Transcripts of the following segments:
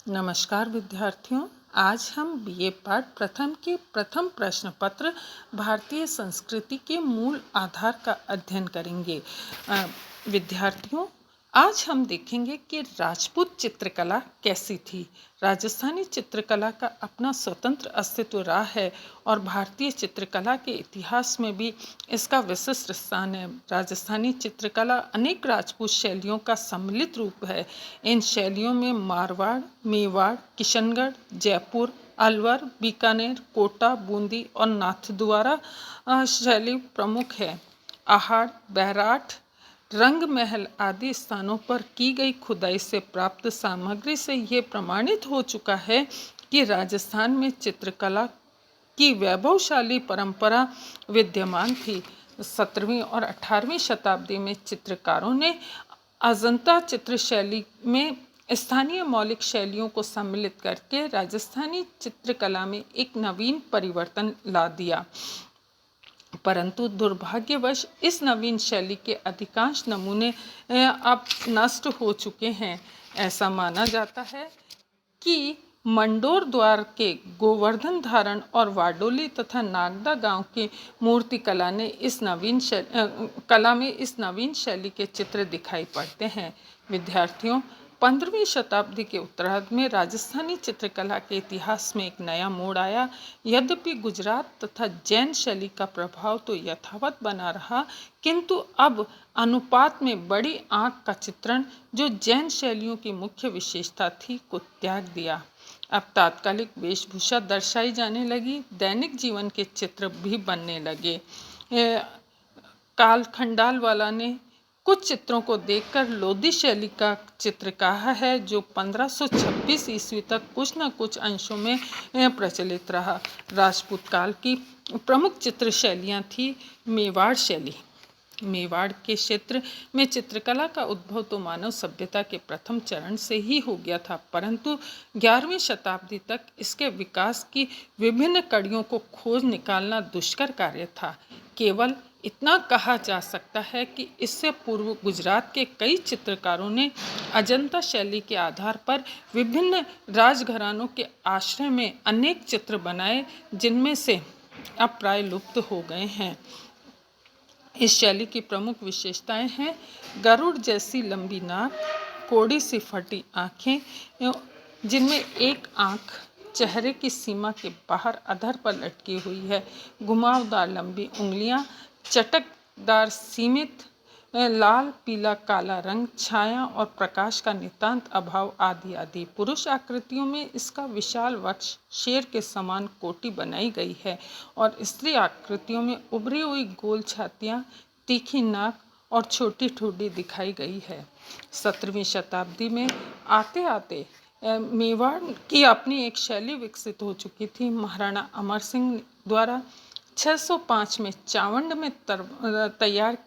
नमस्कार विद्यार्थियों। आज हम बीए पाठ प्रथम के प्रथम प्रश्न पत्र भारतीय संस्कृति के मूल आधार का अध्ययन करेंगे। विद्यार्थियों, आज हम देखेंगे कि राजपूत चित्रकला कैसी थी। राजस्थानी चित्रकला का अपना स्वतंत्र अस्तित्व रहा है और भारतीय चित्रकला के इतिहास में भी इसका विशिष्ट स्थान है। राजस्थानी चित्रकला अनेक राजपूत शैलियों का सम्मिलित रूप है। इन शैलियों में मारवाड़, मेवाड़, किशनगढ़, जयपुर, अलवर, बीकानेर, कोटा, बूंदी और नाथद्वारा शैली प्रमुख है। आहड़, बैराठ, रंग महल आदि स्थानों पर की गई खुदाई से प्राप्त सामग्री से ये प्रमाणित हो चुका है कि राजस्थान में चित्रकला की वैभवशाली परंपरा विद्यमान थी। 17वीं और 18वीं शताब्दी में चित्रकारों ने अजंता चित्रशैली में स्थानीय मौलिक शैलियों को सम्मिलित करके राजस्थानी चित्रकला में एक नवीन परिवर्तन ला दिया। परंतु दुर्भाग्यवश इस नवीन शैली के अधिकांश नमूने अब नष्ट हो चुके हैं। ऐसा माना जाता है कि मंडोर द्वार के गोवर्धन धारण और वाडोली तथा नागदा गांव की मूर्ति कला में इस नवीन शैली के चित्र दिखाई पड़ते हैं। विद्यार्थियों, 15वीं शताब्दी के उत्तरार्ध में राजस्थानी चित्रकला के इतिहास में एक नया मोड़ आया। यद्यपि गुजरात तथा जैन शैली का प्रभाव तो यथावत बना रहा, किंतु अब अनुपात में बड़ी आंख का चित्रण, जो जैन शैलियों की मुख्य विशेषता थी, को त्याग दिया। अब तात्कालिक वेशभूषा दर्शाई जाने लगी, दैनिक जीवन के चित्र भी बनने लगे। काल खंडालवाला ने कुछ चित्रों को देखकर लोधी शैली का चित्र कहा है, जो 1526 ईस्वी तक कुछ न कुछ अंशों में प्रचलित रहा। राजपूत काल की प्रमुख चित्र शैलियाँ थी मेवाड़ शैली। मेवाड़ के क्षेत्र में चित्रकला का उद्भव तो मानव सभ्यता के प्रथम चरण से ही हो गया था, परंतु 11वीं शताब्दी तक इसके विकास की विभिन्न कड़ियों को खोज निकालना दुष्कर कार्य था। केवल इतना कहा जा सकता है कि इससे पूर्व गुजरात के कई चित्रकारों ने अजंता शैली के आधार पर विभिन्न राजघरानों के आश्रय में अनेक चित्र बनाए, जिनमें से अब प्राय लुप्त हो गए हैं। इस शैली की प्रमुख विशेषताएं हैं गरुड़ जैसी लंबी नाक, कोड़ी सी फटी आँखें जिनमें एक आँख चेहरे की सीमा के बाहर अधर पर लटकी हुई है, घुमावदार लंबी उंगलियां, चटकदार सीमित लाल पीला काला रंग, छाया और प्रकाश का नितांत अभाव आदि आदि। पुरुष आकृतियों में इसका विशाल वक्ष शेर के समान कोटि बनाई गई है और स्त्री आकृतियों में उभरी हुई गोल छातियाँ, तीखी नाक और छोटी ठुड्डी दिखाई गई है। 17वीं शताब्दी में आते आते मेवाड़ की अपनी एक शैली विकसित हो चुकी थी। महाराणा अमर सिंह द्वारा 605 में चावंड में तैयार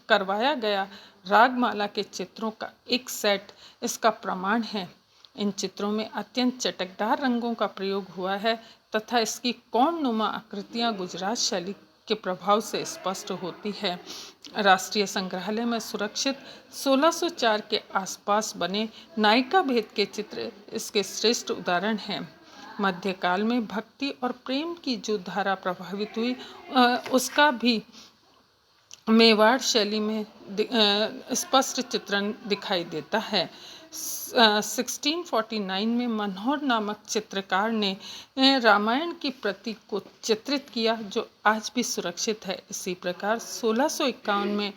करवाया गया रागमाला के चित्रों का एक सेट इसका प्रमाण है। इन चित्रों में अत्यंत चटकदार रंगों का प्रयोग हुआ है तथा इसकी कोणनुमा आकृतियाँ गुजरात शैली के प्रभाव से स्पष्ट होती है। राष्ट्रीय संग्रहालय में सुरक्षित 1604 के आसपास बने नायिका भेद के चित्र इसके श्रेष्ठ उदाहरण हैं। मध्यकाल में भक्ति और प्रेम की जो धारा प्रभावित हुई, उसका भी मेवाड़ शैली में स्पष्ट चित्रण दिखाई देता है। 1649 में मनोहर नामक चित्रकार ने रामायण की प्रति को चित्रित किया, जो आज भी सुरक्षित है। इसी प्रकार 1651 में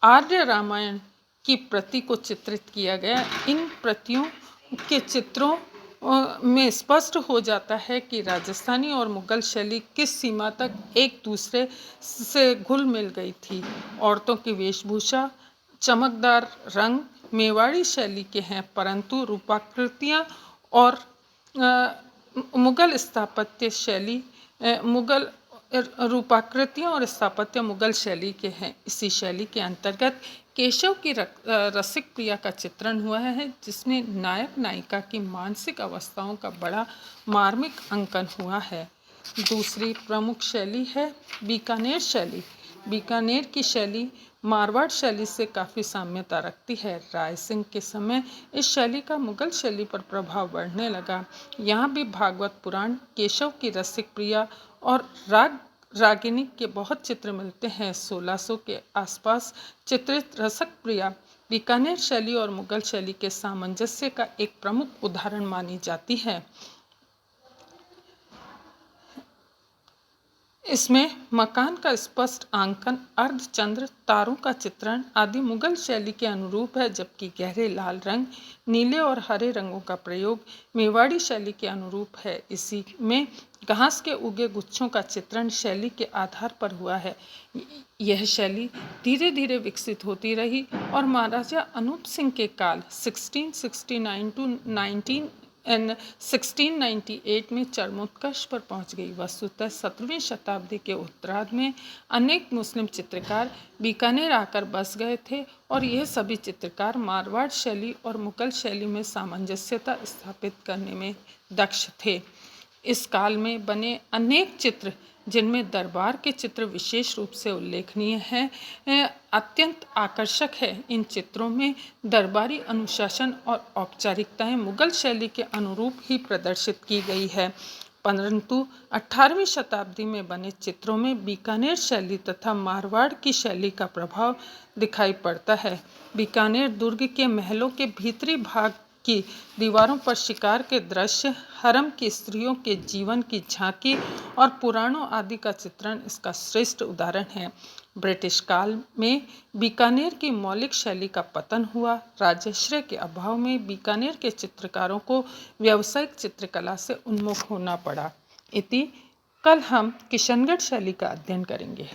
आर्य रामायण की प्रति को चित्रित किया गया। इन प्रतियों के चित्रों में स्पष्ट हो जाता है कि राजस्थानी और मुगल शैली किस सीमा तक एक दूसरे से घुल मिल गई थी। औरतों की वेशभूषा, चमकदार रंग मेवाड़ी शैली के हैं, परंतु रूपाकृतियाँ और मुगल स्थापत्य मुगल शैली के हैं। इसी शैली के अंतर्गत केशव की रसिक प्रिया का चित्रण हुआ है, जिसमें नायक नायिका की मानसिक अवस्थाओं का बड़ा मार्मिक अंकन हुआ है। दूसरी प्रमुख शैली है बीकानेर शैली। बीकानेर की शैली मारवाड़ शैली से काफ़ी साम्यता रखती है। राय सिंह के समय इस शैली का मुगल शैली पर प्रभाव बढ़ने लगा। यहाँ भी भागवत पुराण, केशव की रसिक प्रिया और रागिनी के बहुत चित्र मिलते हैं। 1600 के आसपास चित्रित रसक प्रिया बीकानेर शैली और मुगल शैली के सामंजस्य का एक प्रमुख उदाहरण मानी जाती है। इसमें मकान का स्पष्ट आंकन, अर्धचंद्र, तारों का चित्रण आदि मुगल शैली के अनुरूप है, जबकि गहरे लाल रंग, नीले और हरे रंगों का प्रयोग मेवाड़ी शैली के अनुरूप है। इसी में घास के उगे गुच्छों का चित्रण शैली के आधार पर हुआ है। यह शैली धीरे धीरे विकसित होती रही और महाराजा अनूप सिंह के काल 1669 टू 1698 में चरमोत्कर्ष पर पहुंच गई। वस्तुतः 17वीं शताब्दी के उत्तरार्ध में अनेक मुस्लिम चित्रकार बीकानेर आकर बस गए थे और यह सभी चित्रकार मारवाड़ शैली और मुगल शैली में सामंजस्यता स्थापित करने में दक्ष थे। इस काल में बने अनेक चित्र, जिनमें दरबार के चित्र विशेष रूप से उल्लेखनीय हैं, अत्यंत आकर्षक है। इन चित्रों में दरबारी अनुशासन और औपचारिकताएं मुगल शैली के अनुरूप ही प्रदर्शित की गई है, परंतु 18वीं शताब्दी में बने चित्रों में बीकानेर शैली तथा मारवाड़ की शैली का प्रभाव दिखाई पड़ता है। बीकानेर दुर्ग के महलों के भीतरी भाग की दीवारों पर शिकार के दृश्य, हरम की स्त्रियों के जीवन की झांकी और पुराणों आदि का चित्रण इसका श्रेष्ठ उदाहरण है। ब्रिटिश काल में बीकानेर की मौलिक शैली का पतन हुआ। राजश्रय के अभाव में बीकानेर के चित्रकारों को व्यावसायिक चित्रकला से उन्मुख होना पड़ा। इति कल हम किशनगढ़ शैली का अध्ययन करेंगे।